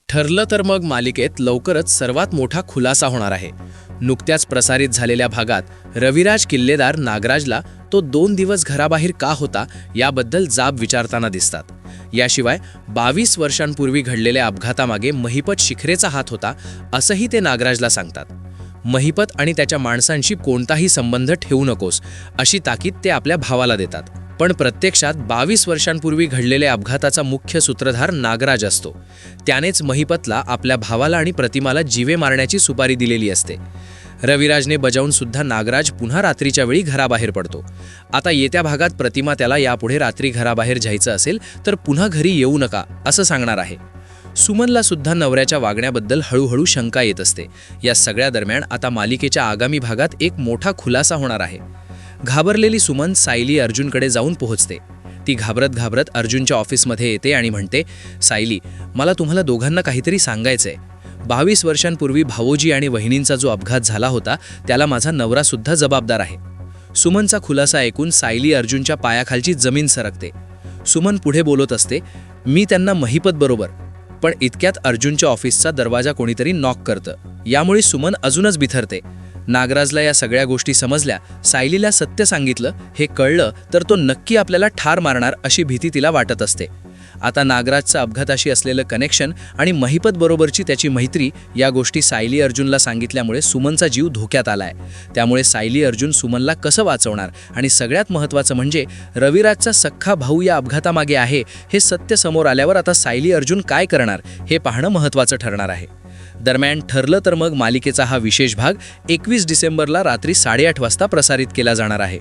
ठरलं तर मग मालिकेत लवकरच सर्वात मोठा खुलासा होणार आहे. नुकत्याच प्रसारित झालेल्या भागात रविराज किल्लेदार नागराजला तो 2 दिवस घराबाहेर का होता याबद्दल जाब विचारताना दिसतात. याशिवाय 22 वर्षांपूर्वी घडलेल्या अपघातामागे महिपत शिखरेचा हात होता असंही ते नागराजला सांगतात. महिपत आणि त्याच्या माणसांशी कोणताही संबंध ठेवू नकोस अशी ताकीद ते आपल्या भावाला देतात. पण प्रत्यक्षात 22 वर्षांपूर्वी घडलेल्या अपघाताचा मुख्य सूत्रधार नागराज असतो. त्यानेच महिपतला आपल्या भावाला आणि प्रतिमाला जीवे मारण्याची सुपारी दिलेली असते. रविराजने बजावून सुद्धा नागराज पुन्हा रात्रीच्या वेळी घराबाहेर पडतो. आता येत्या भागात प्रतिमा त्याला यापुढे रात्री घराबाहेर जायचं असेल तर पुन्हा घरी येऊ नका असं सांगणार आहे. सुमनला सुद्धा नवऱ्याच्या वागण्याबद्दल हळूहळू शंका येत असते. या सगळ्या दरम्यान आता मालिकेच्या आगामी भागात एक मोठा खुलासा होणार आहे. घाबरलेली सुमन सायली अर्जुनकडे जाऊन पोहोचते. ती घाबरत घाबरत अर्जुनच्या ऑफिसमध्ये येते आणि म्हणते, सायली, मला तुम्हाला दोघांना काहीतरी सांगायचंय. 22 वर्षांपूर्वी भावोजी आणि वहिनींचा जो अपघात झाला होता त्याला माझा नवरा सुद्धा जबाबदार आहे. सुमनचा खुलासा ऐकून सायली अर्जुनच्या पायाखालची जमीन सरकते. सुमन पुढे बोलत असते, मी त्यांना महिपत बरोबर. पण इतक्यात अर्जुनच्या ऑफिसचा दरवाजा कोणीतरी नॉक करतं. यामुळे सुमन अजूनच बिथरते. नागराजला या सगळ्या गोष्टी समजल्या. सायलीला सत्य सांगितलं हे कळलं तर तो नक्की आपल्याला ठार मारणार अशी भीती तिला वाटत असते. आता नागराजचं अपघाताशी असलेलं कनेक्शन आणि महिपत बरोबरची त्याची मैत्री या गोष्टी सायली अर्जुनला सांगितल्यामुळे सुमनचा जीव धोक्यात आलाय. त्यामुळे सायली अर्जुन सुमनला कसं वाचवणार आणि सगळ्यात महत्त्वाचं म्हणजे रविराजचा सख्खा भाऊ या अपघातामागे आहे हे सत्य समोर आल्यावर आता सायली अर्जुन काय करणार हे पाहणं महत्त्वाचं ठरणार आहे. दरम्यान ठरलं तर मग मालिकेचा हा विशेष भाग 21 डिसेंबरला रात्री 8:30 वाजता प्रसारित केला जाणार आहे.